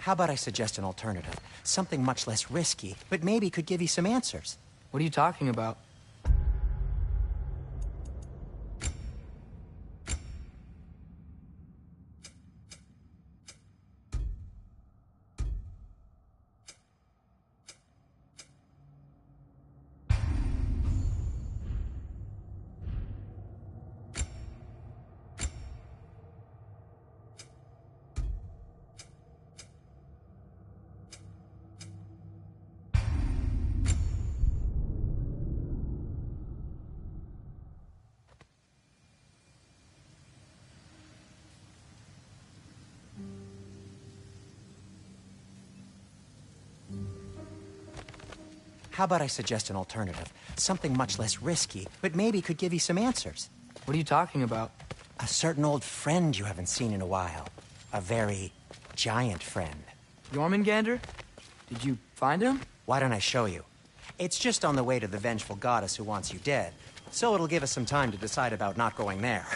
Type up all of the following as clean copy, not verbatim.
How about I suggest an alternative? Something much less risky, but maybe could give you some answers. What are you talking about? How about I suggest an alternative? Something much less risky, but maybe could give you some answers. What are you talking about? A certain old friend you haven't seen in a while. A very giant friend. Jormungandr? Did you find him? Why don't I show you? It's just on the way to the vengeful goddess who wants you dead, so it'll give us some time to decide about not going there.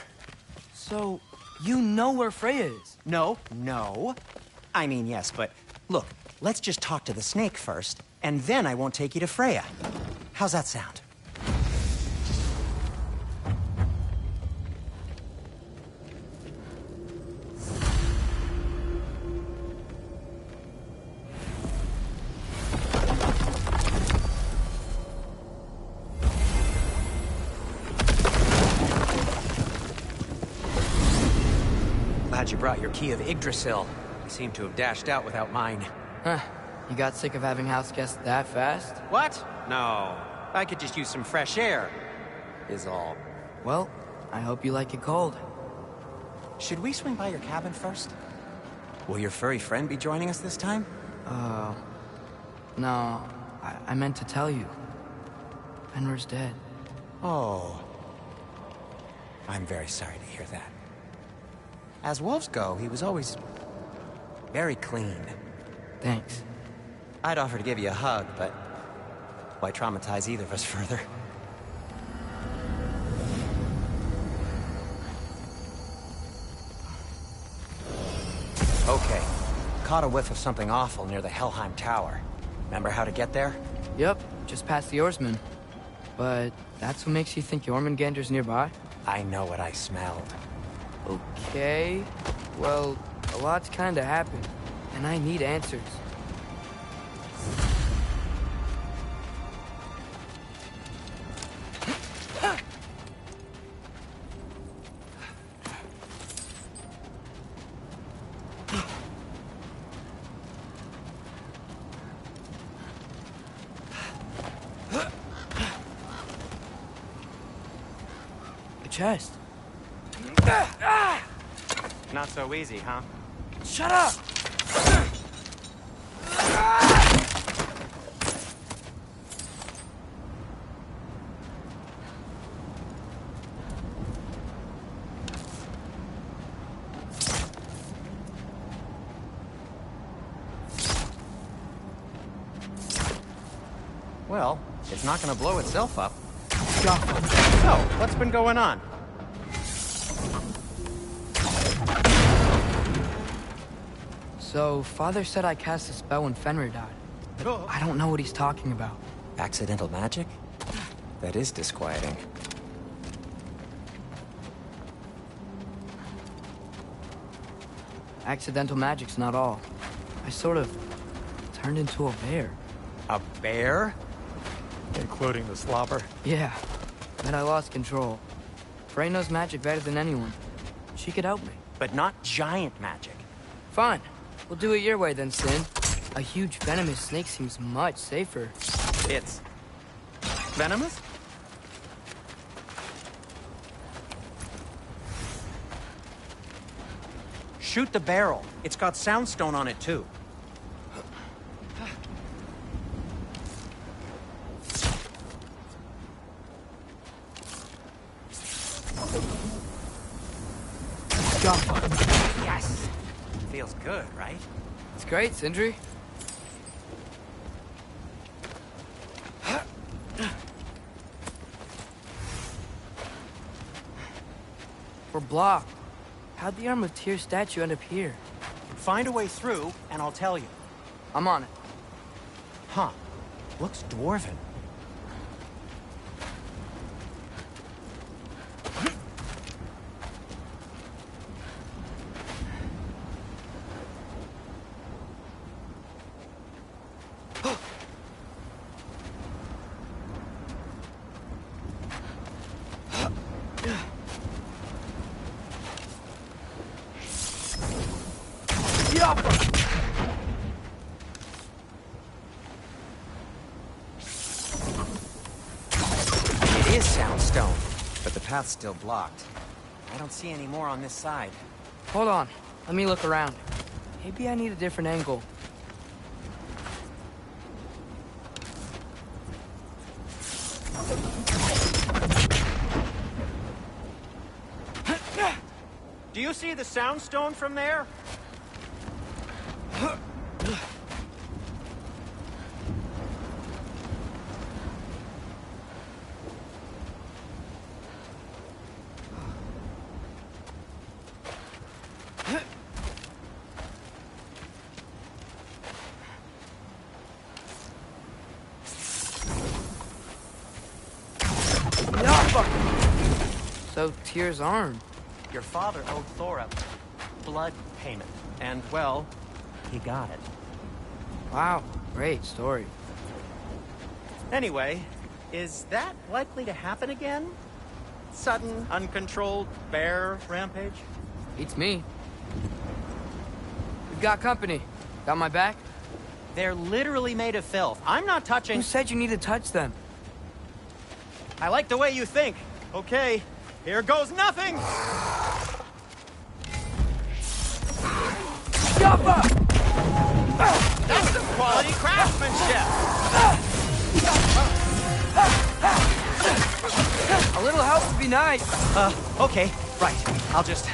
So, you know where Freya is? No. I mean, yes, but look, let's just talk to the snake first, and then I won't take you to Freya. How's that sound? Glad you brought your key of Yggdrasil. You seem to have dashed out without mine. Huh. You got sick of having house guests that fast? What? No. I could just use some fresh air, is all. Well, I hope you like it cold. Should we swing by your cabin first? Will your furry friend be joining us this time? No. I meant to tell you. Fenrir's dead. Oh. I'm very sorry to hear that. As wolves go, he was always very clean. Thanks. I'd offer to give you a hug, but why traumatize either of us further? Okay. Caught a whiff of something awful near the Helheim Tower. Remember how to get there? Yep, just past the oarsman. But that's what makes you think Jormungandr's nearby? I know what I smelled. Okay. Well, a lot's kinda happened, and I need answers. The chest. Not so easy, huh? Shut up! Well, it's not gonna blow itself up. Stop. So, what's been going on? So, Father said I cast a spell when Fenrir died. But I don't know what he's talking about. Accidental magic? That is disquieting. Accidental magic's not all. I sort of turned into a bear. A bear? Including the slobber? Yeah, but I lost control. Frey knows magic better than anyone. She could help me. But not giant magic. Fine. We'll do it your way then, Sin. A huge venomous snake seems much safer. It's venomous? Shoot the barrel. It's got soundstone on it, too. Yes! Feels good, right? It's great, Sindri. We're blocked. How'd the Arm of Tyr statue end up here? Find a way through, and I'll tell you. I'm on it. Huh. Looks dwarven. It is soundstone, but the path's still blocked. I don't see any more on this side. Hold on. Let me look around. Maybe I need a different angle. Do you see the soundstone from there? So, Tyr's arm. Your father owed Thor a blood payment, and, well, he got it. Wow, great story. Anyway, is that likely to happen again? Sudden, uncontrolled bear rampage? Beats me. We've got company. Got my back? They're literally made of filth. I'm not touching... Who said you need to touch them? I like the way you think. Okay, here goes nothing! That's some quality craftsmanship! A little help would be nice. Okay, right. I'll just...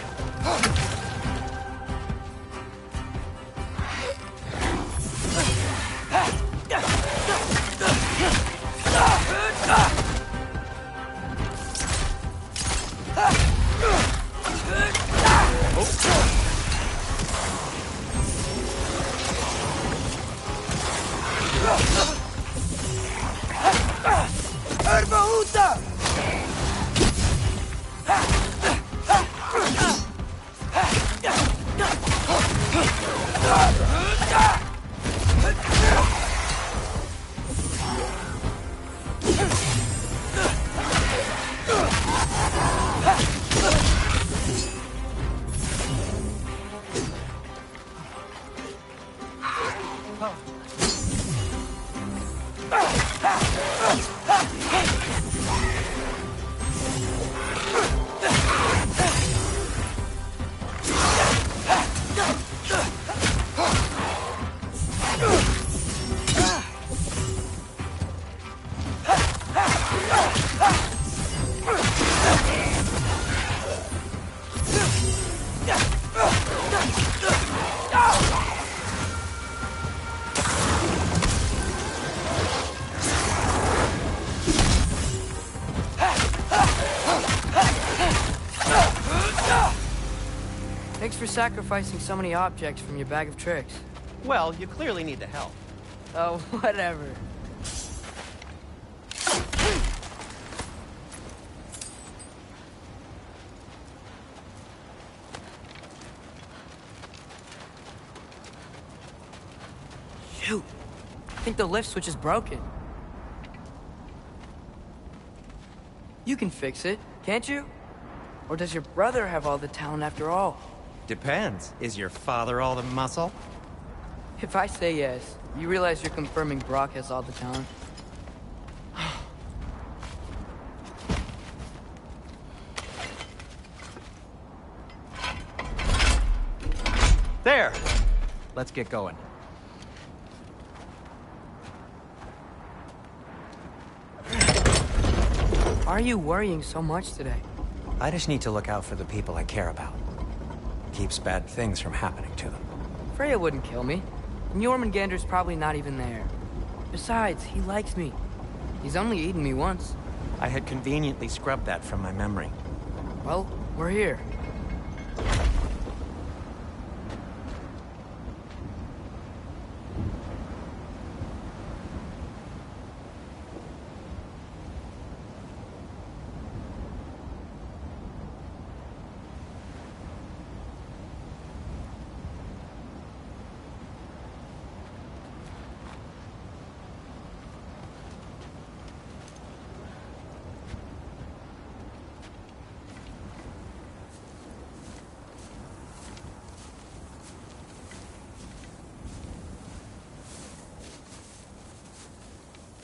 Thanks for sacrificing so many objects from your bag of tricks. Well, you clearly need the help. Oh, whatever. Shoot! I think the lift switch is broken. You can fix it, can't you? Or does your brother have all the talent after all? Depends. Is your father all the muscle? If I say yes, you realize you're confirming Brock has all the talent? There! Let's get going. Why are you worrying so much today? I just need to look out for the people I care about. Keeps bad things from happening to them. Freya wouldn't kill me. And Jormungandr's probably not even there. Besides, he likes me. He's only eaten me once. I had conveniently scrubbed that from my memory. Well, we're here.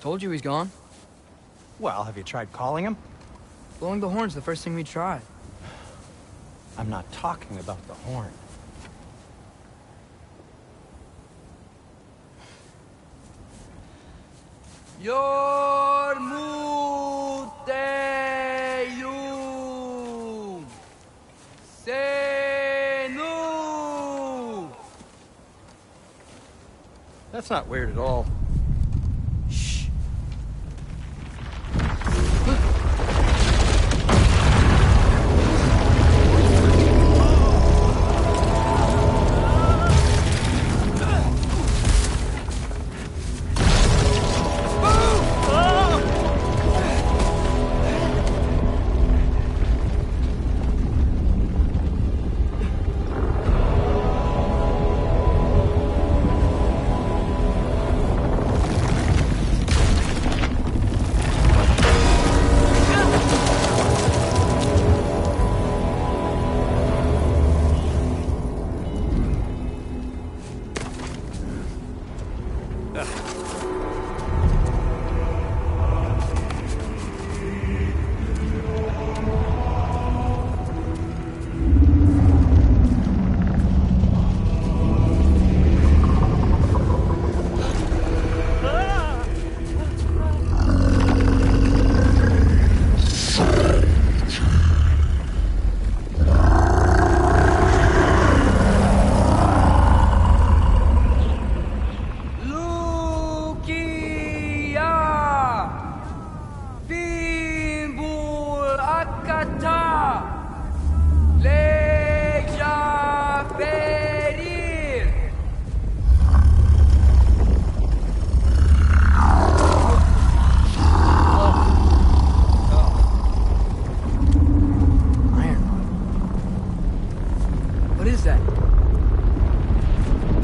Told you he's gone. Well, have you tried calling him? Blowing the horn's the first thing we tried. I'm not talking about the horn. Yormuteum Senu. That's not weird at all. Shh.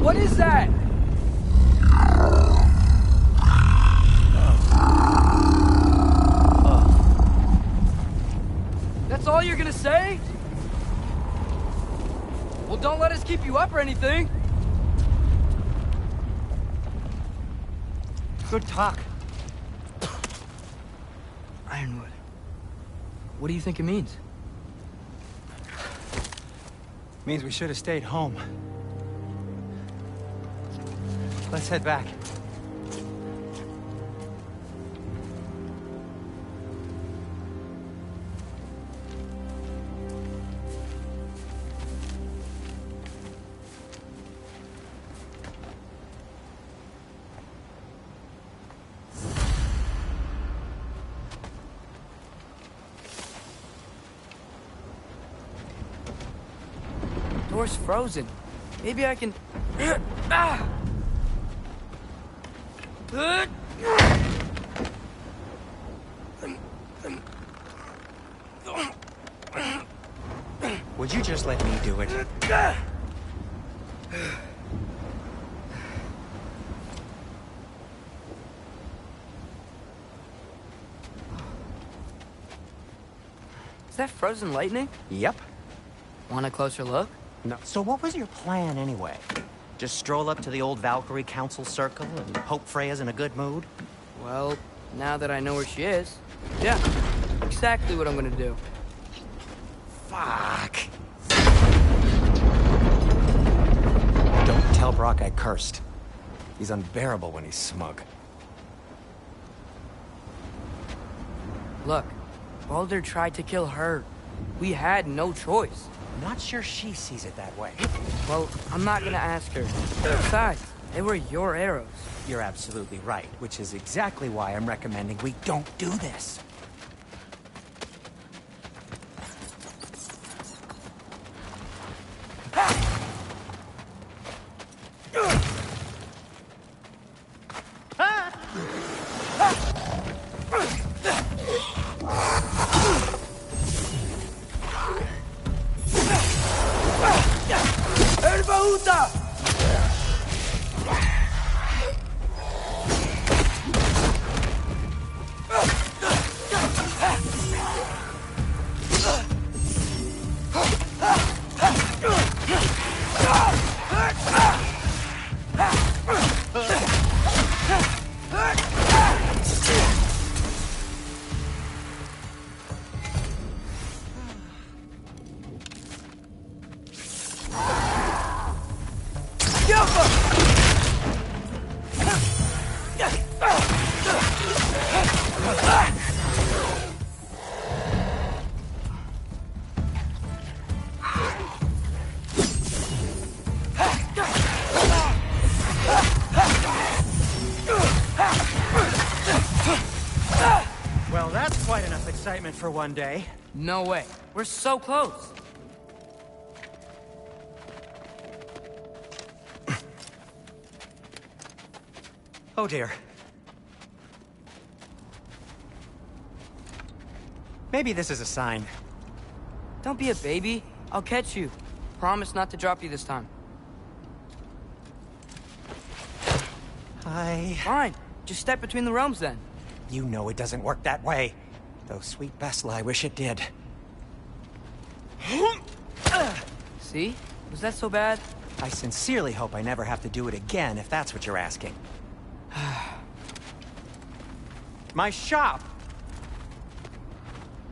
What is that? That's all you're gonna say? Well, don't let us keep you up or anything. Good talk. Ironwood. What do you think it means? Means we should have stayed home. Let's head back. Door's frozen. Maybe I can... Ah! Would you just let me do it? Is that frozen lightning? Yep. Want a closer look? No. So what was your plan anyway? Just stroll up to the old Valkyrie Council Circle and hope Freya's in a good mood? Well, now that I know where she is, yeah, exactly what I'm gonna do. Fuck. Don't tell Brock I cursed. He's unbearable when he's smug. Look, Baldur tried to kill her. We had no choice. Not sure she sees it that way. Well, I'm not gonna ask her. Besides, they were your arrows. You're absolutely right, which is exactly why I'm recommending we don't do this. appointment for one day. No way. We're so close. Oh dear. Maybe this is a sign. Don't be a baby. I'll catch you. Promise not to drop you this time. Fine. Just step between the realms then. You know it doesn't work that way. Though sweet Bessel, I wish it did. See? Was that so bad? I sincerely hope I never have to do it again, if that's what you're asking. My shop!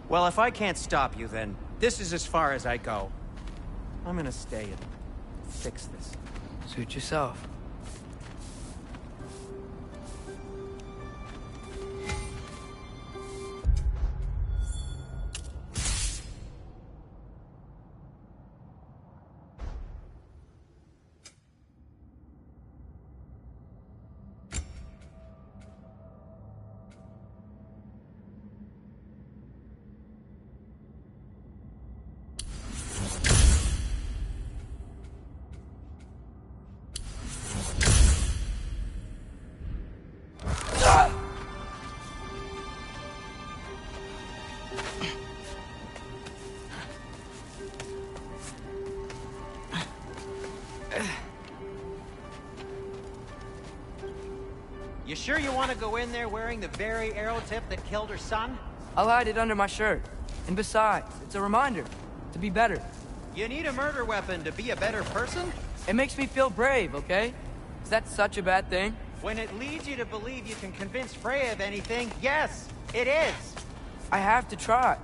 Well, if I can't stop you, then this is as far as I go. I'm gonna stay and fix this. Suit yourself. You sure you want to go in there wearing the very arrow tip that killed her son? I'll hide it under my shirt. And besides, it's a reminder to be better. You need a murder weapon to be a better person? It makes me feel brave, okay? Is that such a bad thing? When it leads you to believe you can convince Freya of anything, yes, it is. I have to try.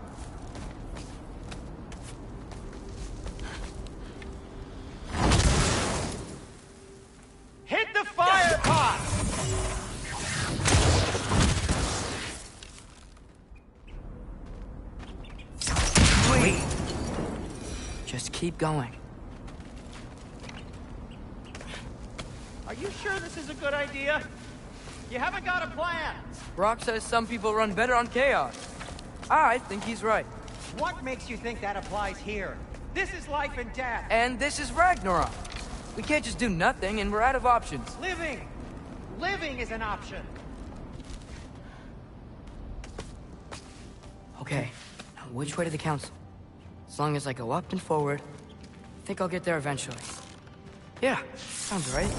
Hit the fire pot! Wait. Just keep going. Are you sure this is a good idea? You haven't got a plan. Brock says some people run better on chaos. I think he's right. What makes you think that applies here? This is life and death. And this is Ragnarok. We can't just do nothing, and we're out of options. Living! Living is an option. Okay, now which way to the council? As long as I go up and forward, I think I'll get there eventually. Yeah, sounds right.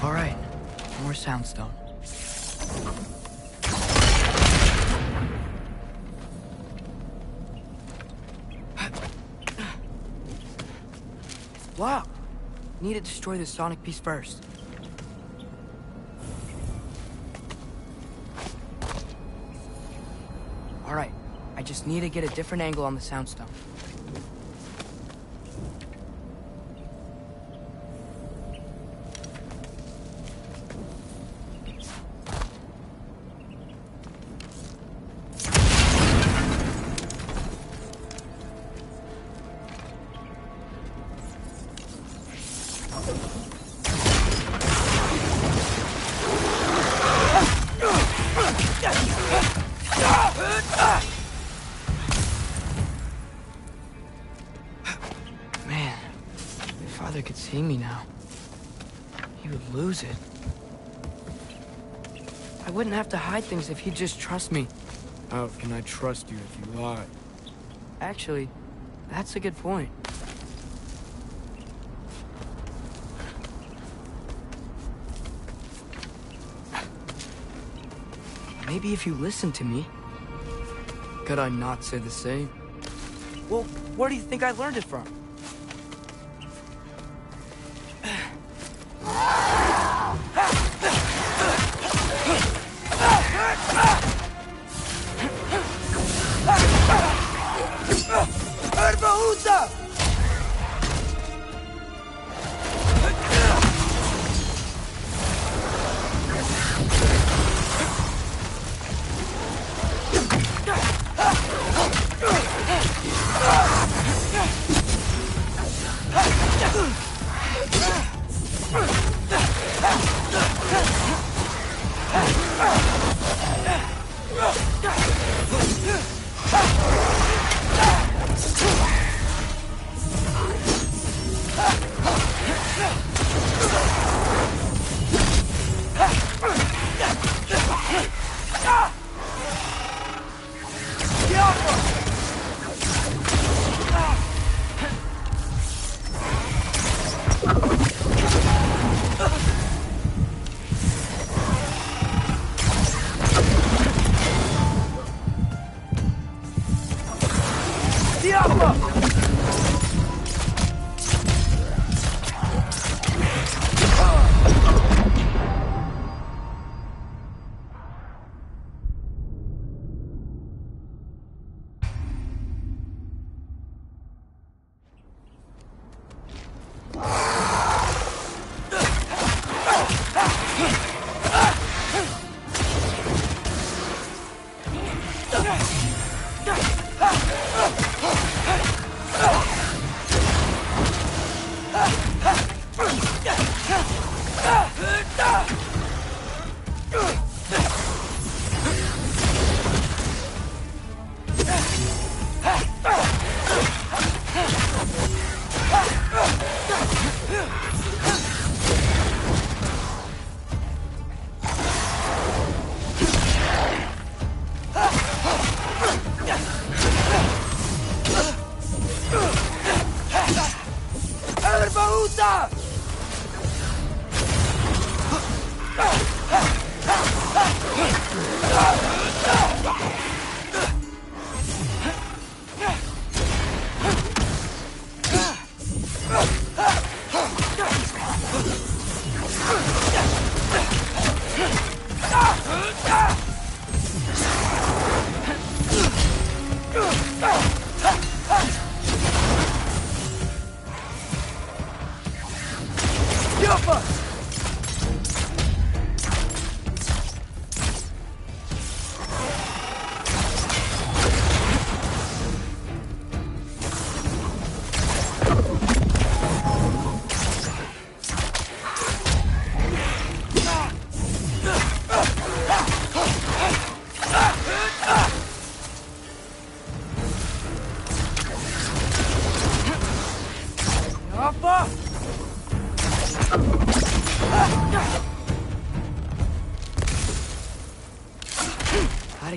All right, more soundstone. Wow, need to destroy the sonic piece first. All right, I just need to get a different angle on the soundstone. Man, if Father could see me now, he would lose it. I wouldn't have to hide things if he'd just trust me. How can I trust you if you lie? Actually, that's a good point. Maybe if you listened to me. Could I not say the same? Well, where do you think I learned it from?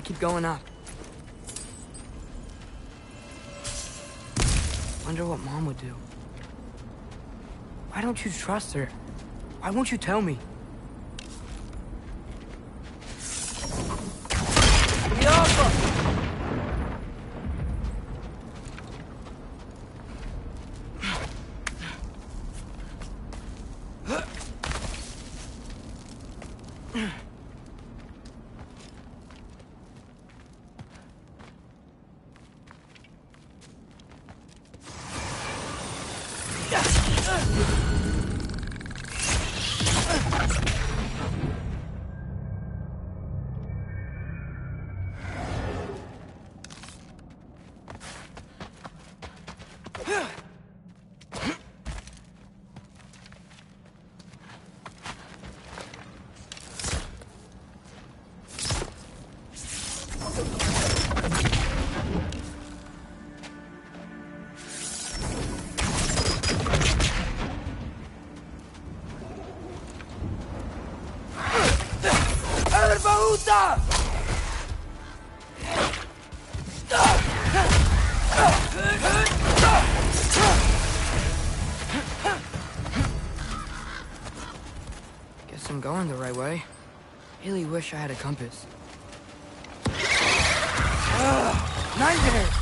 Gotta keep going up. Wonder what Mom would do. Why don't you trust her? Why won't you tell me? Guess I'm going the right way. Really wish I had a compass. Nightmare!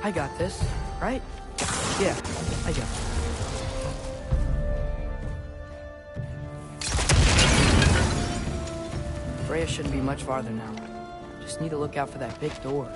I got this, right? Yeah, I got it. Freya shouldn't be much farther now. Just need to look out for that big door.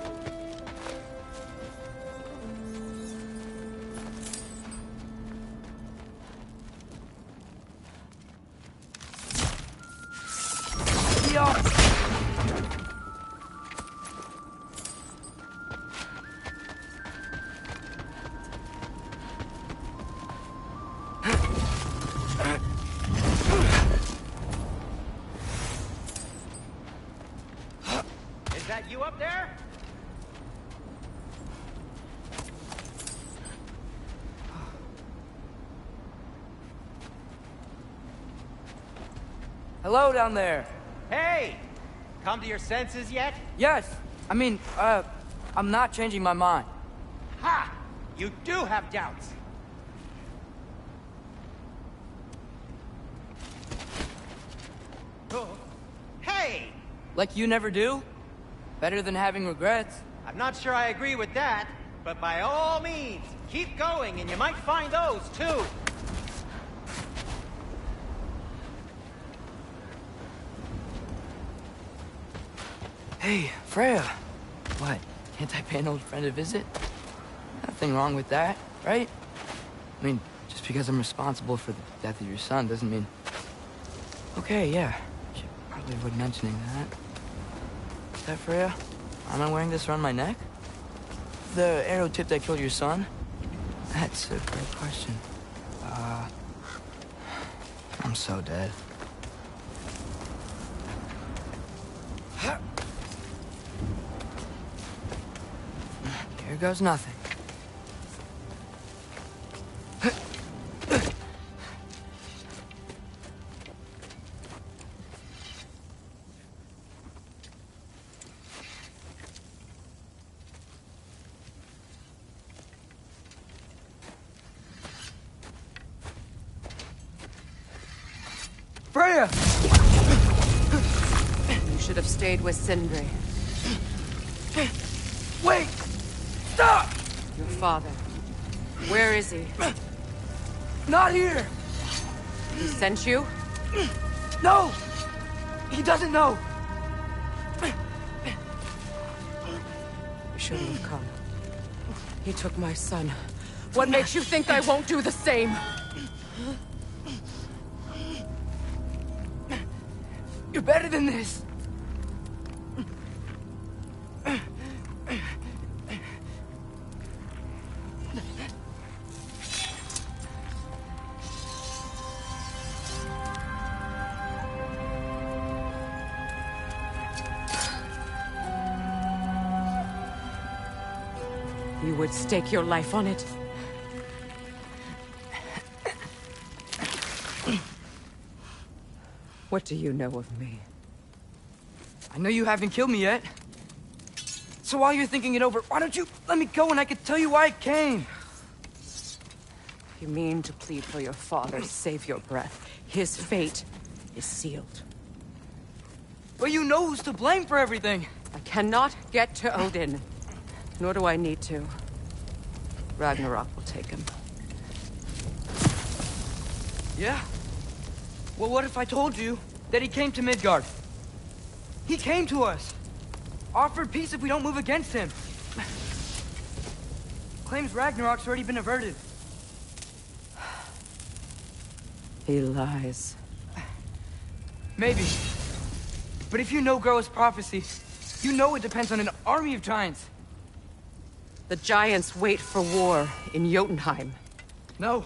Hello down there. Hey! Come to your senses yet? Yes. I mean, I'm not changing my mind. Ha! You do have doubts. Oh. Hey! Like you never do? Better than having regrets. I'm not sure I agree with that, but by all means, keep going and you might find those, too. Hey, Freya. What? Can't I pay an old friend a visit? Nothing wrong with that, right? I mean, just because I'm responsible for the death of your son doesn't mean... Okay, yeah. Should probably avoid mentioning that. Is that Freya? Am I wearing this around my neck? The arrow tip that killed your son? That's a great question. I'm so dead. Here goes nothing. Freya! You should have stayed with Sindri. Wait! Stop! Your father. Where is he? Not here! He sent you? No! He doesn't know! You shouldn't have come. He took my son. What makes you think I won't do the same? You're better than this! You would stake your life on it? What do you know of me? I know you haven't killed me yet. So while you're thinking it over, why don't you let me go and I can tell you why I came? You mean to plead for your father, save your breath. His fate is sealed. But you know who's to blame for everything. I cannot get to Odin. Nor do I need to. Ragnarok will take him. Yeah? Well, what if I told you that he came to Midgard? He came to us. Offered peace if we don't move against him. Claims Ragnarok's already been averted. He lies. Maybe. But if you know Groa's prophecy, you know it depends on an army of giants. The giants wait for war in Jotunheim. No.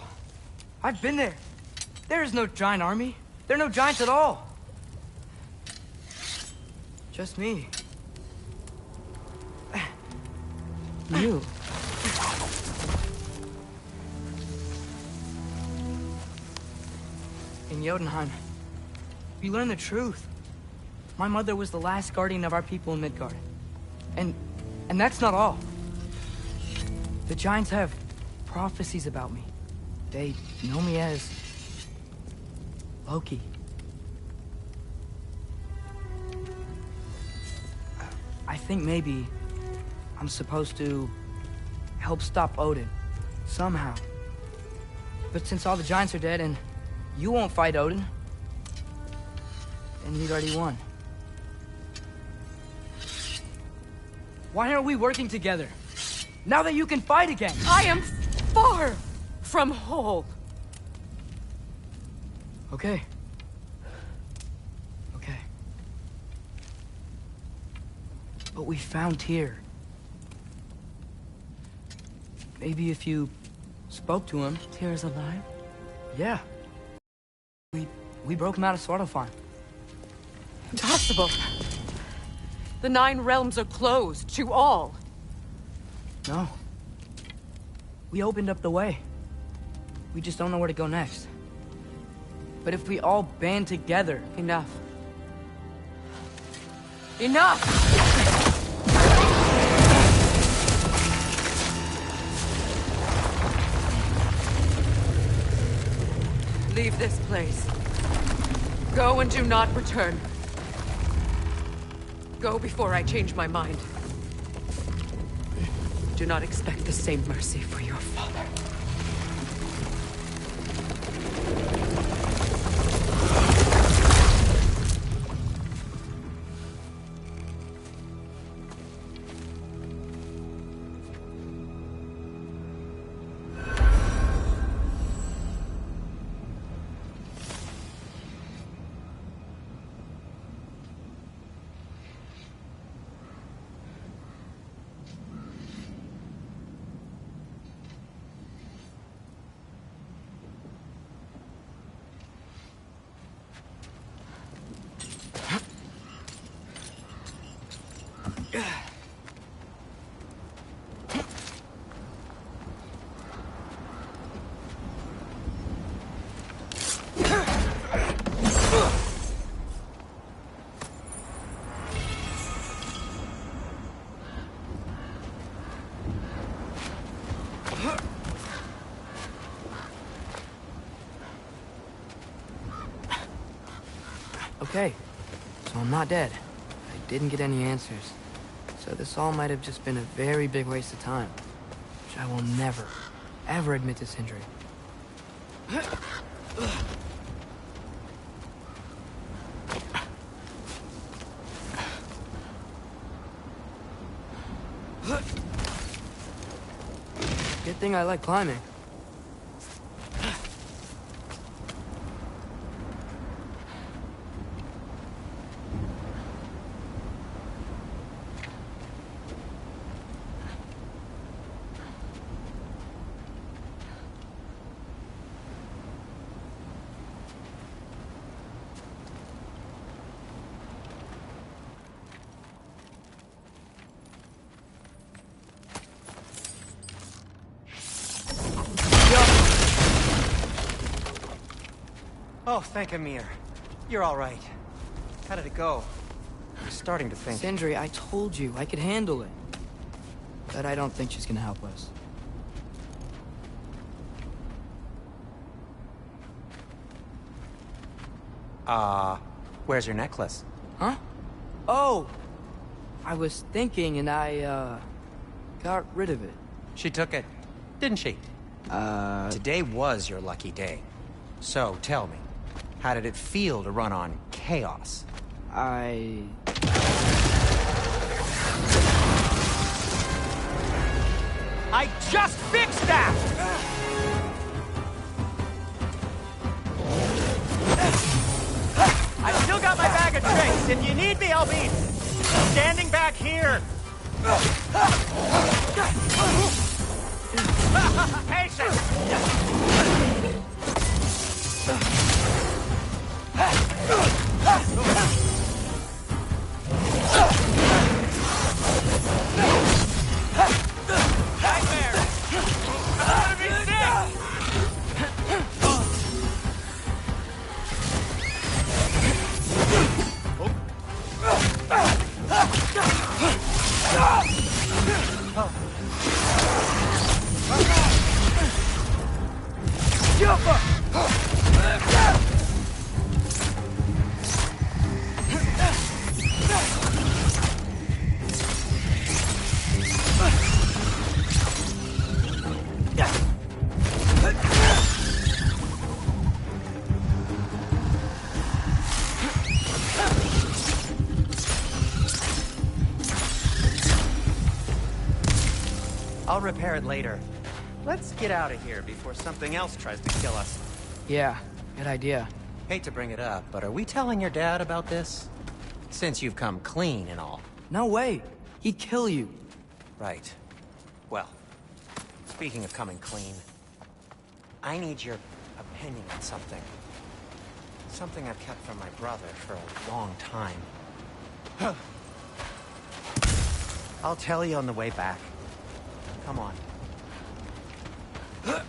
I've been there. There is no giant army. There are no giants at all. Just me. You. In Jotunheim, we learn the truth. My mother was the last guardian of our people in Midgard. And that's not all. The giants have prophecies about me. They know me as Loki. I think maybe I'm supposed to help stop Odin, somehow. But since all the giants are dead and you won't fight Odin, then he's already won. Why aren't we working together? Now that you can fight again! I am far from whole. Okay. Okay. But we found Tyr. Maybe if you spoke to him... Tyr's alive? Yeah. We broke him out of Svartalfheim. Impossible. The 9 realms are closed to all. No. We opened up the way. We just don't know where to go next. But if we all band together... Enough. Enough! Leave this place. Go and do not return. Go before I change my mind. Do not expect the same mercy for your father. Okay, so I'm not dead. I didn't get any answers. So this all might have just been a very big waste of time. Which I will never, ever admit to Sindri. Good thing I like climbing. Oh, thank Amir. You're all right. How did it go? I was starting to think... Sindri, I told you I could handle it. But I don't think she's gonna help us. Where's your necklace? Huh? Oh! I was thinking and I, got rid of it. She took it, didn't she? Today was your lucky day. So, tell me, how did it feel to run on chaos? I just fixed that! I've still got my bag of tricks. If you need me, I'll be standing back here. Patience! Nightmare! I'm gonna be I'll repair it later. Let's get out of here before something else tries to kill us. Yeah, good idea. Hate to bring it up, but are we telling your dad about this? Since you've come clean and all. No way. He'd kill you. Right. Well, speaking of coming clean, I need your opinion on something. Something I've kept from my brother for a long time. I'll tell you on the way back. Come on. Did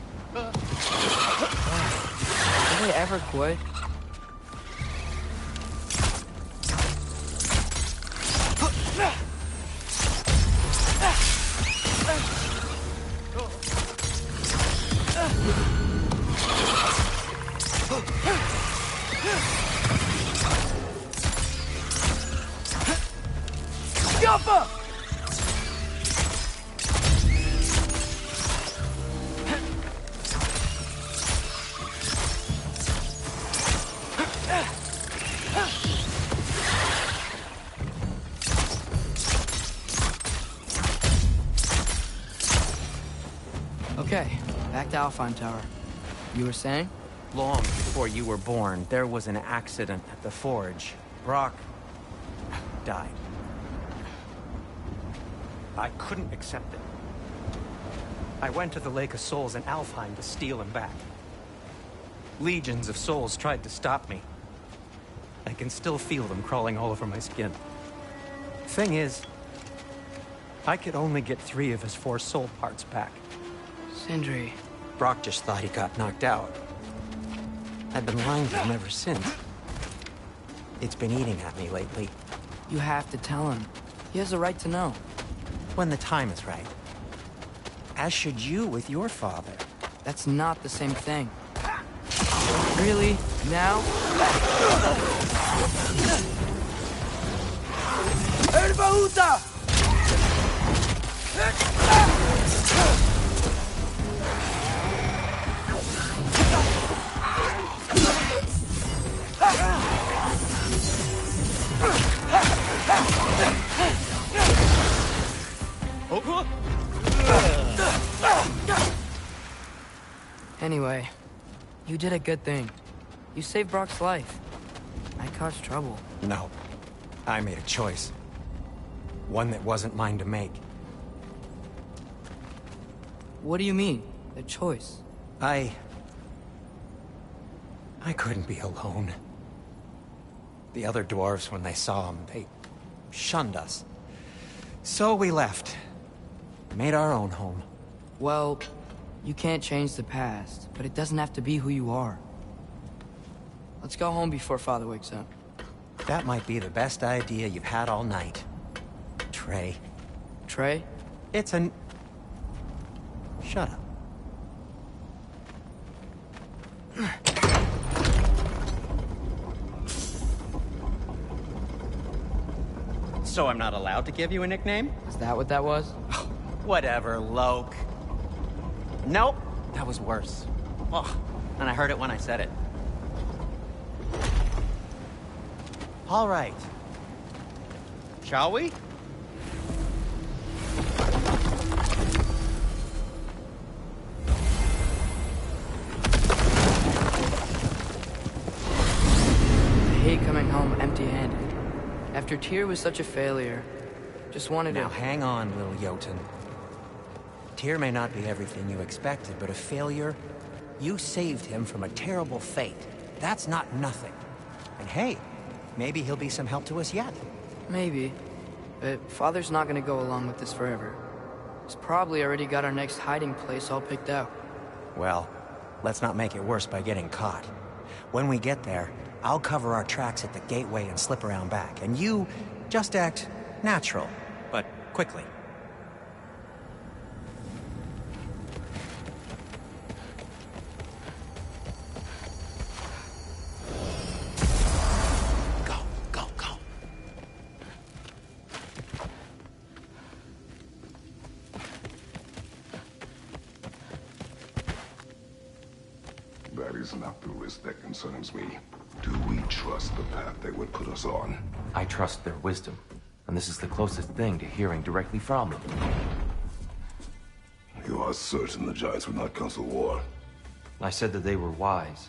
they ever quit? Okay, back to Alfheim Tower. You were saying? Long before you were born, there was an accident at the forge. Brock died. I couldn't accept it. I went to the Lake of Souls in Alfheim to steal him back. Legions of souls tried to stop me. I can still feel them crawling all over my skin. Thing is, I could only get 3 of his 4 soul parts back. Sindri. Brock just thought he got knocked out. I've been lying to him ever since. It's been eating at me lately. You have to tell him. He has a right to know. When the time is right. As should you with your father. That's not the same thing. Really? Now? Erbaúta! Anyway, you did a good thing. You saved Brock's life. I caused trouble. No. I made a choice. One that wasn't mine to make. What do you mean? A choice? I couldn't be alone. The other dwarves, when they saw him, they shunned us. So we left. Made our own home. Well, you can't change the past, but it doesn't have to be who you are. Let's go home before Father wakes up. That might be the best idea you've had all night. Trey. Trey? It's an... Shut up. So I'm not allowed to give you a nickname? Is that what that was? Whatever, Loke. Nope, that was worse. Oh, and I heard it when I said it. All right. Shall we? I hate coming home empty-handed. After Tyr was such a failure, just wanted Now to... hang on, little Jotun. Tyr may not be everything you expected, but a failure? You saved him from a terrible fate. That's not nothing. And hey, maybe he'll be some help to us yet. Maybe. But Father's not gonna go along with this forever. He's probably already got our next hiding place all picked out. Well, let's not make it worse by getting caught. When we get there, I'll cover our tracks at the gateway and slip around back. And you just act natural, but quickly. Go, go, go. That is not the risk that concerns me. Do we trust the path they would put us on? I trust their wisdom, and this is the closest thing to hearing directly from them. You are certain the Giants would not counsel war? I said that they were wise.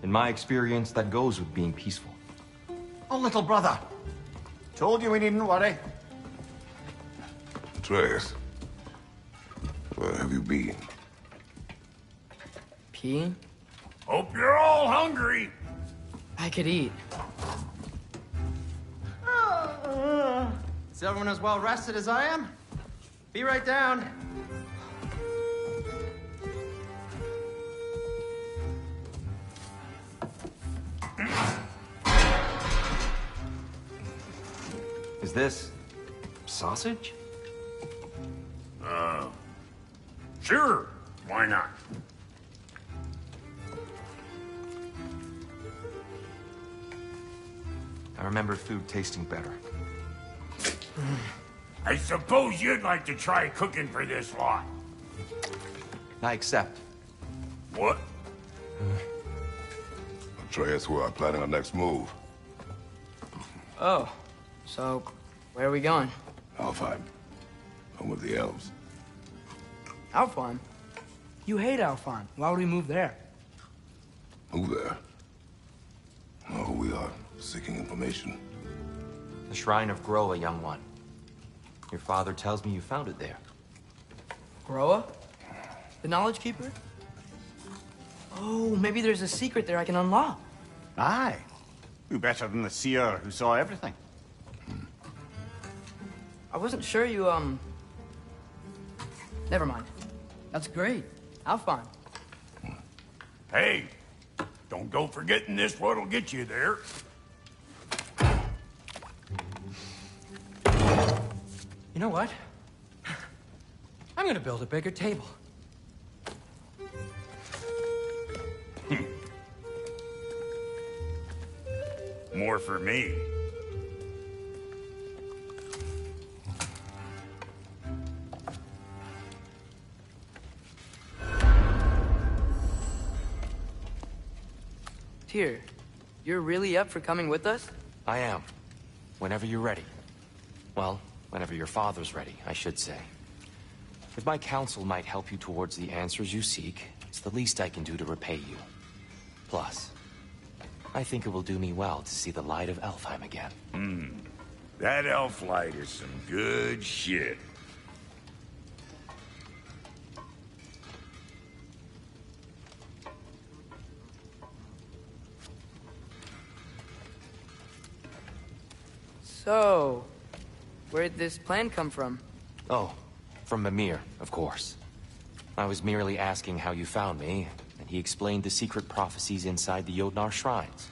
In my experience, that goes with being peaceful. Oh, little brother. Told you we needn't worry. Atreus, where have you been? Peeing? Hope you're all hungry. I could eat. Is everyone as well rested as I am? Be right down. Is this sausage? Sure. Why not? I remember food tasting better. I suppose you'd like to try cooking for this lot. I accept. What? Atreus, we are planning our next move. Oh, so where are we going? Alfheim. Home of the elves. Alfheim? You hate Alphon. Why would we move there? Who there? Oh, we are seeking information. The Shrine of Groa, young one. Your father tells me you found it there. Groa? The Knowledge Keeper? Oh, maybe there's a secret there I can unlock. Aye. Who better than the seer who saw everything? I wasn't sure you, Never mind. That's great. Alphon. Hey, don't go forgetting this what'll get you there. You know what? I'm gonna build a bigger table. More for me. Tyr, you're really up for coming with us? I am. Whenever you're ready. Well, whenever your father's ready, I should say. If my counsel might help you towards the answers you seek, it's the least I can do to repay you. Plus, I think it will do me well to see the light of Elfheim again. That elf light is some good shit. So, where'd this plan come from? Oh, from Mimir, of course. I was merely asking how you found me, and he explained the secret prophecies inside the Jotnar shrines.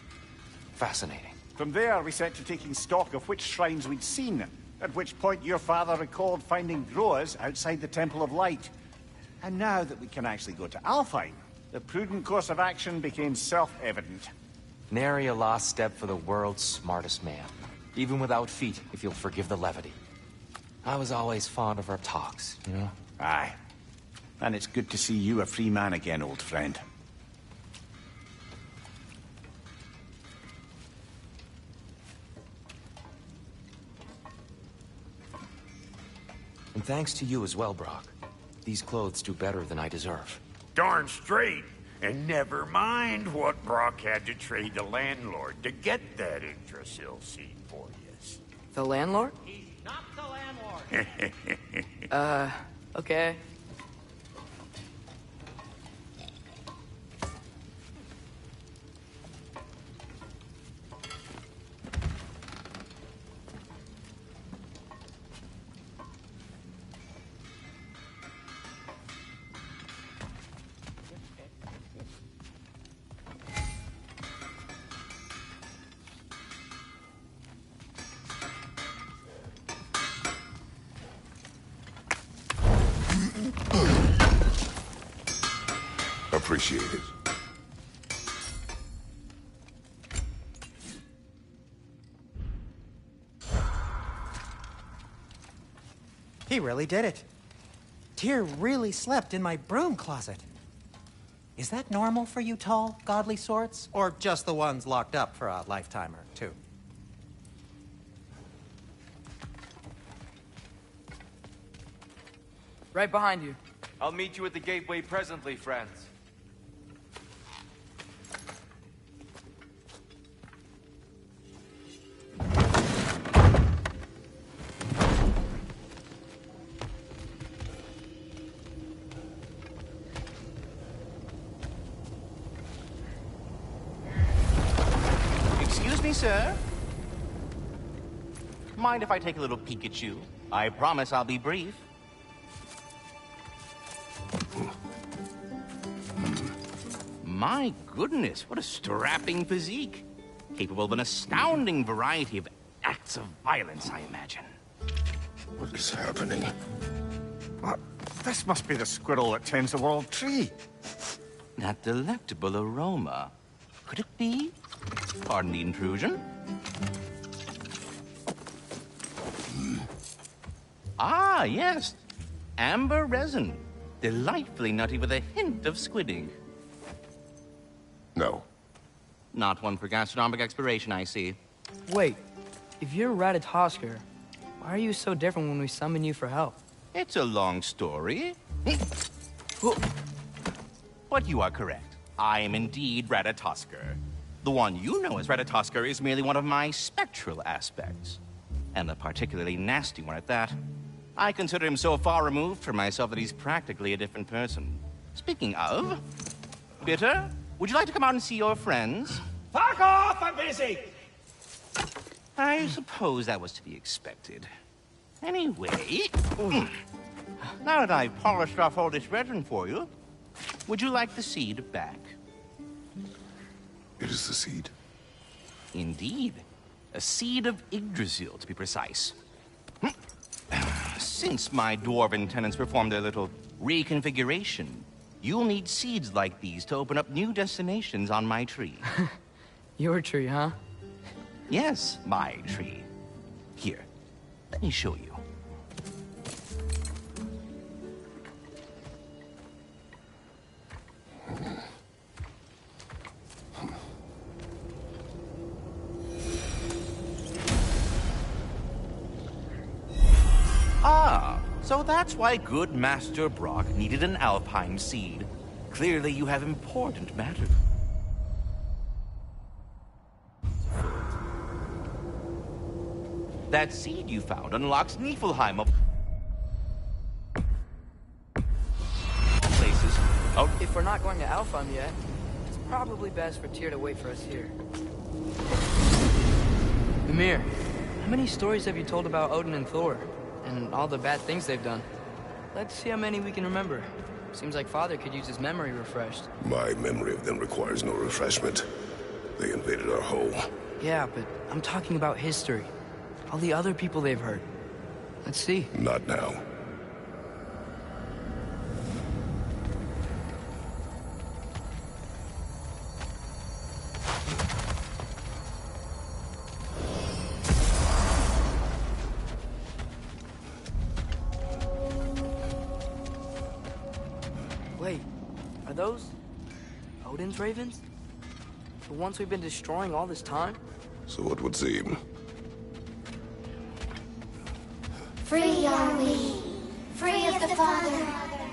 Fascinating. From there, we set to taking stock of which shrines we'd seen, at which point your father recalled finding Groas outside the Temple of Light. And now that we can actually go to Alfheim, the prudent course of action became self-evident. Nary a lost step for the world's smartest man. Even without feet, if you'll forgive the levity. I was always fond of our talks, you know? Aye. And it's good to see you a free man again, old friend. And thanks to you as well, Brock. These clothes do better than I deserve. Darn straight. And never mind what Brock had to trade the landlord to get that Yggdrasil seed for you. The landlord? He's not the landlord. Okay. Appreciate it. He really did it. Tyr really slept in my broom closet. Is that normal for you tall, godly sorts? Or just the ones locked up for a lifetime or two? Right behind you. I'll meet you at the gateway presently, friends. Excuse me, sir. Mind if I take a little peek at you? I promise I'll be brief. My goodness, what a strapping physique. Capable of an astounding variety of acts of violence, I imagine. What is happening? What? This must be the squirrel that tends the world tree. That delectable aroma. Could it be? Pardon the intrusion. Ah, yes. Amber resin. Delightfully nutty with a hint of squidding. No. Not one for gastronomic exploration, I see. Wait, if you're Ratatosker, why are you so different when we summon you for help? It's a long story. But you are correct. I am indeed Ratatoskr. The one you know as Ratatoskr is merely one of my spectral aspects. And a particularly nasty one at that. I consider him so far removed from myself that he's practically a different person. Speaking of... Bitter, would you like to come out and see your friends? Fuck off! I'm busy! I suppose that was to be expected. Anyway... Now that I've polished off all this resin for you, would you like the seed back? It is the seed. Indeed. A seed of Yggdrasil, to be precise. Since my dwarven tenants performed their little reconfiguration, you'll need seeds like these to open up new destinations on my tree. Your tree, huh? Yes, my tree. Here, let me show you. Ah, so that's why good Master Brock needed an Alpine seed. Clearly you have important matter. That seed you found unlocks Niflheim of places. Oh, If we're not going to Alfheim yet, it's probably best for Tyr to wait for us here. Ymir, how many stories have you told about Odin and Thor? And all the bad things they've done? Let's see how many we can remember. Seems like Father could use his memory refreshed. My memory of them requires no refreshment. They invaded our home. Yeah, but I'm talking about history. All the other people they've hurt. Let's see. Not now. Wait, are those Odin's ravens? The ones we've been destroying all this time? So it would seem. Free are we, free of the Father.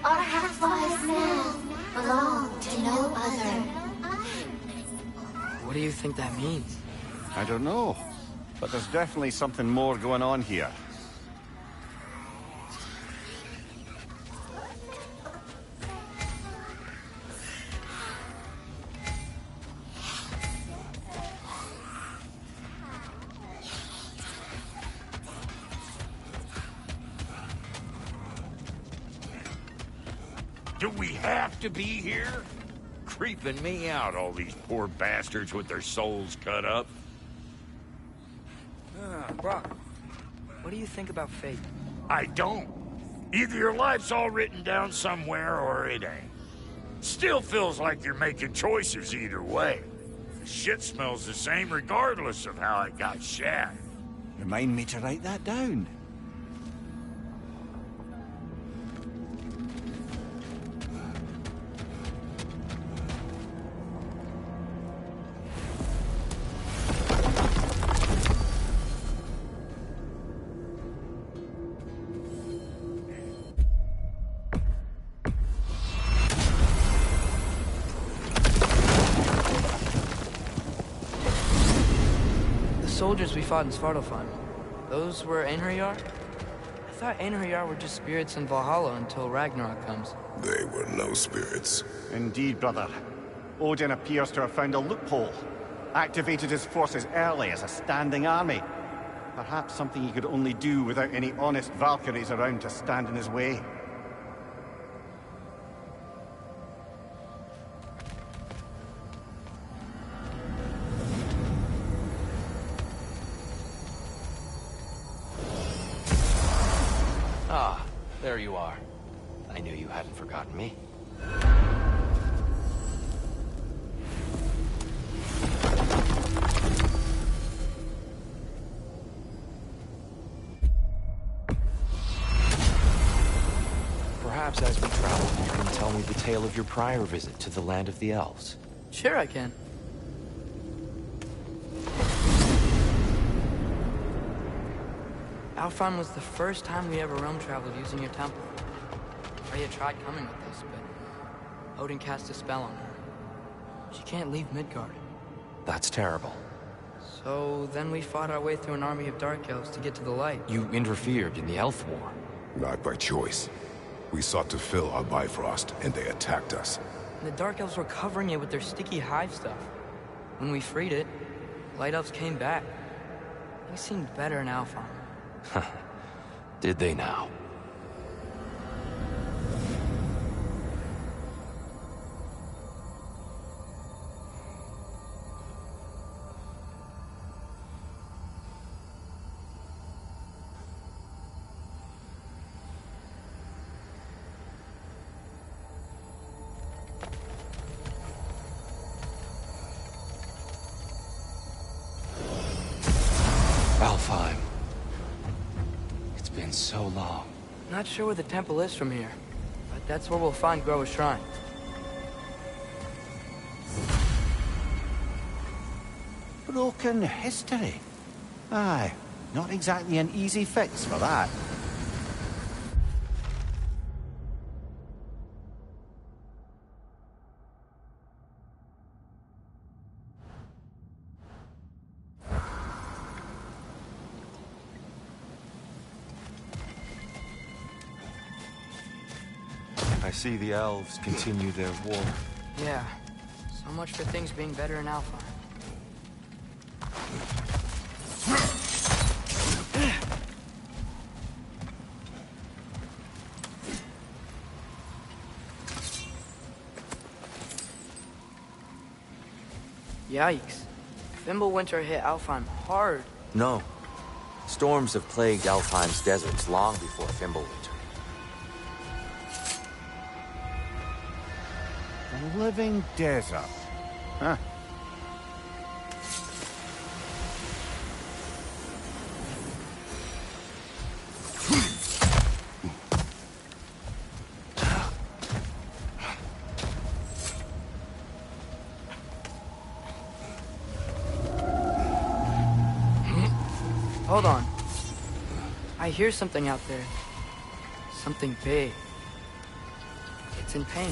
Our half-lives now belong to no other. What do you think that means? I don't know, but there's definitely something more going on here. Do we have to be here? Creeping me out, all these poor bastards with their souls cut up. Brock, what do you think about fate? I don't. Either your life's all written down somewhere or it ain't. Still feels like you're making choices either way. The shit smells the same regardless of how it got shat. Remind me to write that down. Soldiers we fought in Svartalfheim. Those were Einherjar? I thought Einherjar were just spirits in Valhalla until Ragnarok comes. They were no spirits. Indeed, brother. Odin appears to have found a loophole. Activated his forces early as a standing army. Perhaps something he could only do without any honest Valkyries around to stand in his way. Ah, there you are. I knew you hadn't forgotten me. Perhaps as we travel, you can tell me the tale of your prior visit to the land of the elves. Sure I can. Alfheim was the first time we ever realm traveled using your temple. I had tried coming with us, but Odin cast a spell on her. She can't leave Midgard. That's terrible. So then we fought our way through an army of Dark Elves to get to the light. You interfered in the Elf War. Not by choice. We sought to fill our Bifrost, and they attacked us. And the Dark Elves were covering it with their sticky hive stuff. When we freed it, Light Elves came back. They seemed better in Alfheim. Did they now? Alfheim. It's been so long. Not sure where the temple is from here, but that's where we'll find Groa's shrine. Broken history. Aye, not exactly an easy fix for that. I see the elves continue their war. Yeah, so much for things being better in Alfheim. Yikes. Fimbulwinter hit Alfheim hard. No. Storms have plagued Alfheim's deserts long before Fimbulwinter. A living desert. Huh. Hold on. I hear something out there. Something big. It's in pain.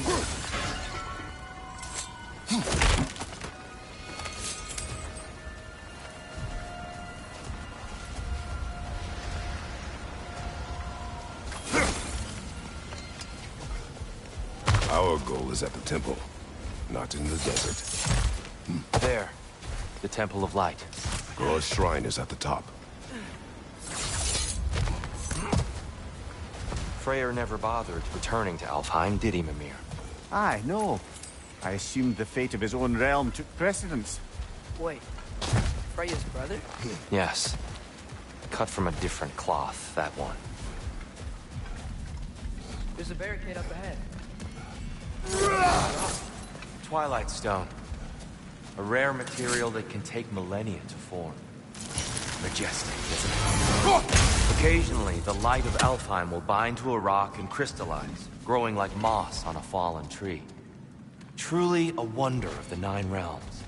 Our goal is at the temple, not in the desert. There. The Temple of Light. Groa's shrine is at the top. Freyr never bothered returning to Alfheim, did he, Mimir? Aye, no. I assumed the fate of his own realm took precedence. Wait, Freya's brother? Yes. Cut from a different cloth, that one. There's a barricade up ahead. Twilight Stone. A rare material that can take millennia to form. Majestic, isn't it? Occasionally, the light of Alfheim will bind to a rock and crystallize, growing like moss on a fallen tree. Truly a wonder of the Nine Realms.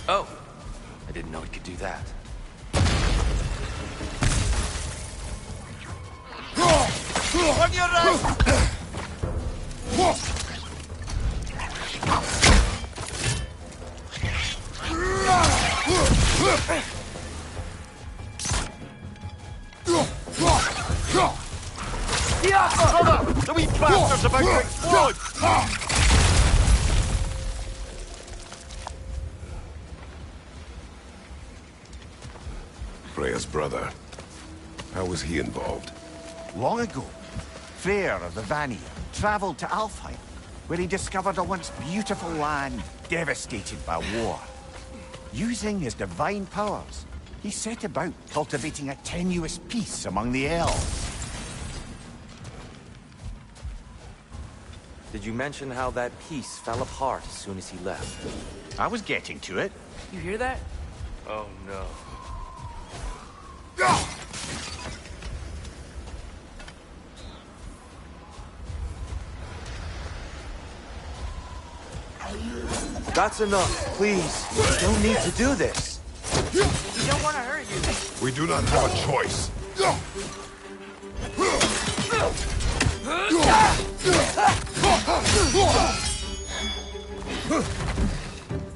Oh! I didn't know it could do that. On your right! Brother! The wee bastard's about to explode! Freya's brother. How was he involved? Long ago, Freyr of the Vanir traveled to Alfheim, where he discovered a once beautiful land devastated by war. Using his divine powers, he set about cultivating a tenuous peace among the elves. Did you mention how that peace fell apart as soon as he left? I was getting to it. You hear that? Oh no. That's enough, please. You don't need to do this. We don't want to hurt you. We do not have a choice.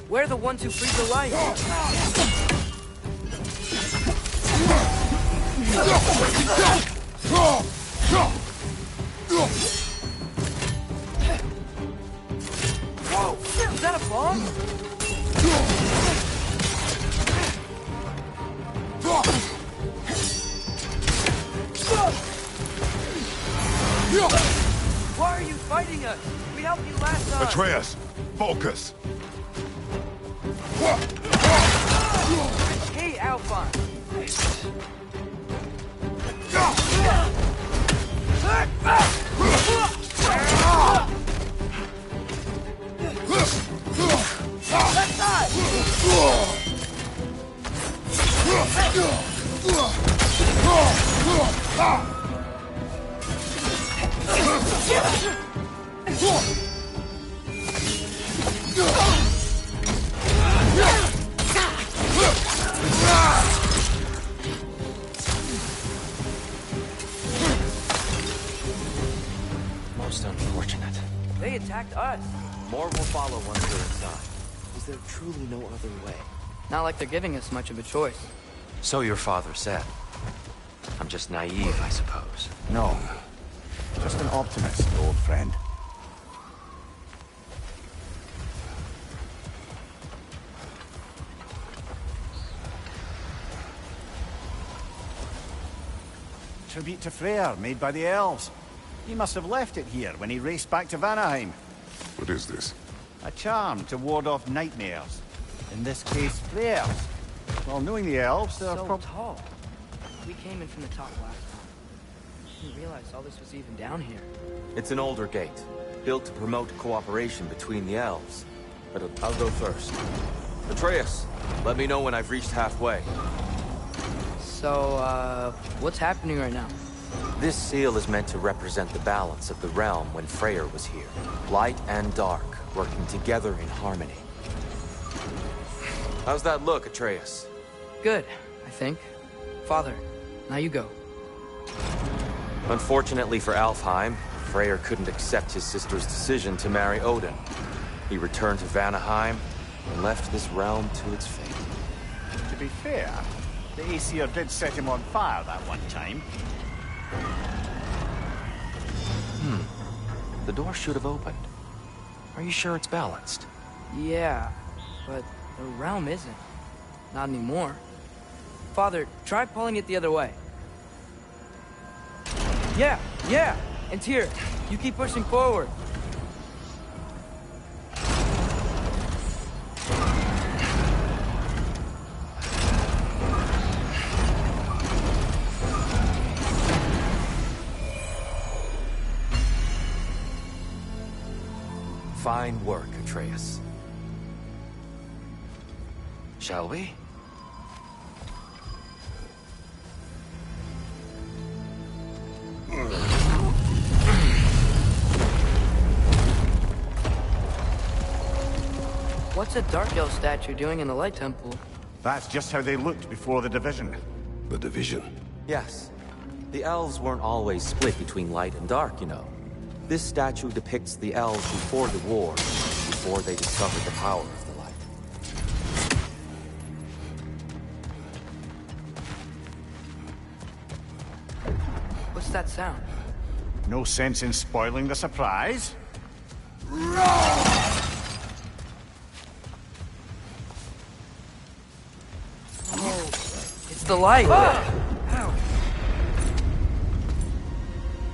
We're the ones who freeze the light. Whoa! Is that a bomb? Why are you fighting us? We helped you last time. Atreus, focus. Hey, Alphon. Left side. Most unfortunate. They attacked us. More will follow once we're inside. Is there truly no other way? Not like they're giving us much of a choice. So your father said. I'm just naive, I suppose. No. Just an optimist, old friend. Tribute to Freyr, made by the elves. He must have left it here when he raced back to Vanaheim. What is this? A charm to ward off nightmares. In this case, Freyrs. Well, knowing the elves, they're So tall. We came in from the top last time. Didn't realize all this was even down here. It's an older gate, built to promote cooperation between the elves. But I'll go first. Atreus, let me know when I've reached halfway. So, what's happening right now? This seal is meant to represent the balance of the realm when Freyr was here. Light and dark, working together in harmony. How's that look, Atreus? Good, I think. Father, now you go. Unfortunately for Alfheim, Freyr couldn't accept his sister's decision to marry Odin. He returned to Vanaheim and left this realm to its fate. To be fair, the Aesir did set him on fire that one time. The door should have opened. Are you sure it's balanced? Yeah, but the realm isn't. Not anymore. Father, try pulling it the other way. Yeah! And Tyr, you keep pushing forward. Fine work, Atreus. Shall we? What's a Dark Elf statue doing in the Light Temple? That's just how they looked before the division. The division. Yes. The elves weren't always split between light and dark, you know. This statue depicts the elves before the war, before they discovered the power of the light. What's that sound? No sense in spoiling the surprise. Oh, it's the light! Ow.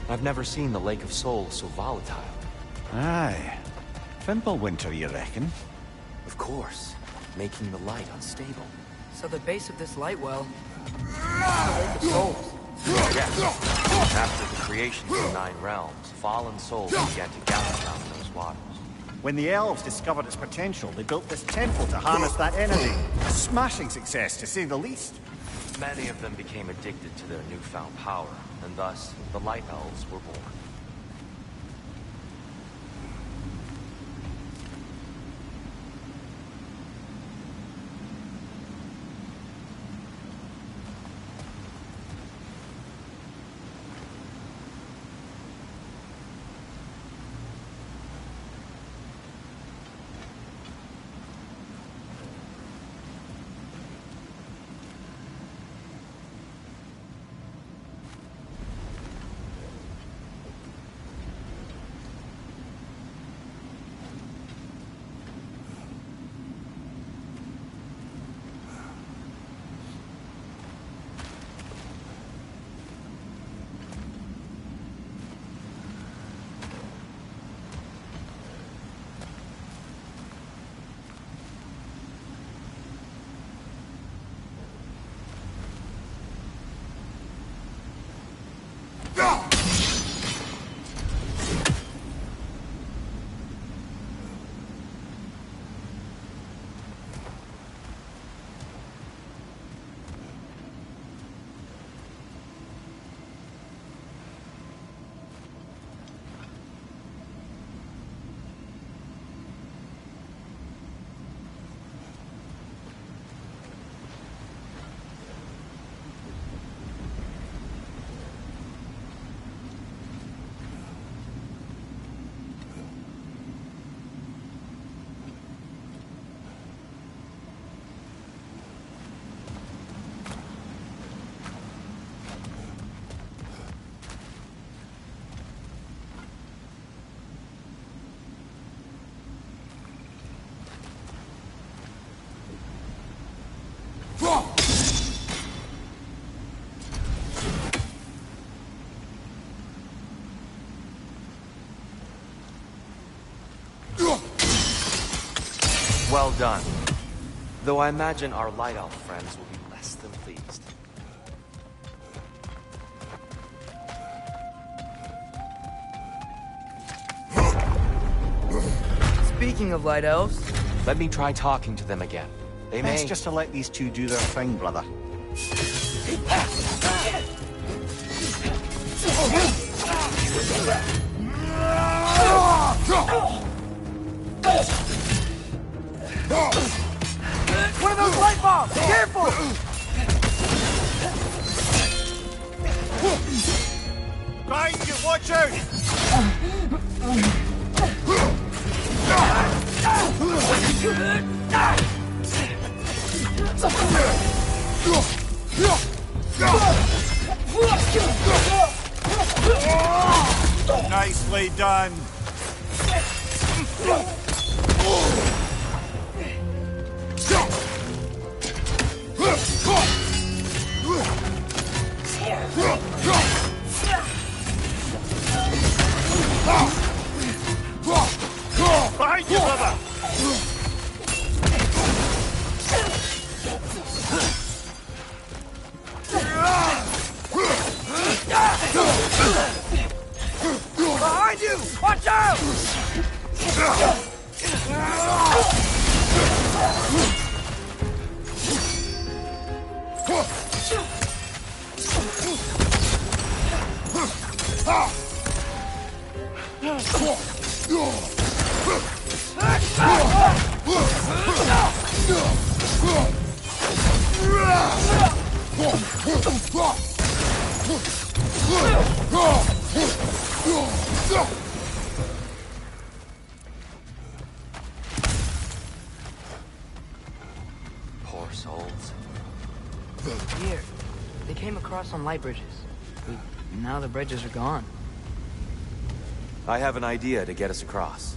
I've never seen the Lake of Souls so volatile. Aye. Fimbulwinter, you reckon? Of course, making the light unstable. So the base of this light well is the Lake of Souls. Yes. After the creation of the Nine Realms, fallen souls began to gather around those waters. When the elves discovered its potential, they built this temple to harness that energy. A smashing success, to say the least. Many of them became addicted to their newfound power, and thus, the Light Elves were born. Well done. Though I imagine our light elf friends will be less than pleased. Speaking of light elves... Let me try talking to them again. They may... Best just to let these two do their thing, brother. One of those light bombs! Careful! Behind you, watch out! Nicely done. Behind you, brother! Behind you! Watch out! Poor souls. Here, they came across on light bridges. But now the bridges are gone. I have an idea to get us across.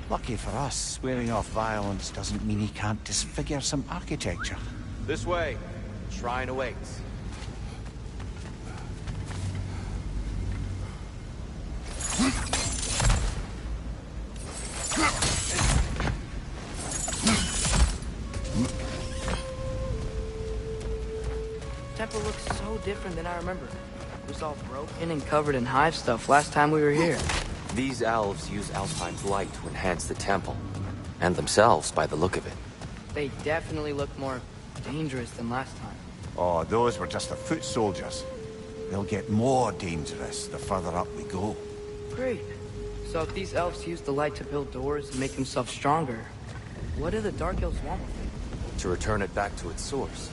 Lucky for us, swearing off violence doesn't mean he can't disfigure some architecture. This way. Shrine awaits. Temple looks so different than I remember. It was all broken and covered in hive stuff last time we were here. These elves use Alfheim's light to enhance the temple. And themselves, by the look of it. They definitely look more dangerous than last time. Oh, those were just the foot soldiers. They'll get more dangerous the further up we go. Great. So if these elves use the light to build doors and make themselves stronger, what do the Dark Elves want with it? To return it back to its source.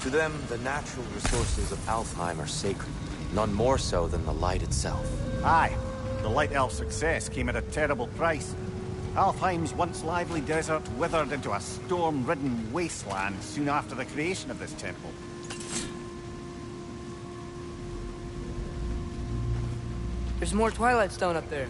To them, the natural resources of Alfheim are sacred. None more so than the light itself. Aye. The Light Elf success came at a terrible price. Alfheim's once lively desert withered into a storm-ridden wasteland soon after the creation of this temple. There's more Twilight Stone up there.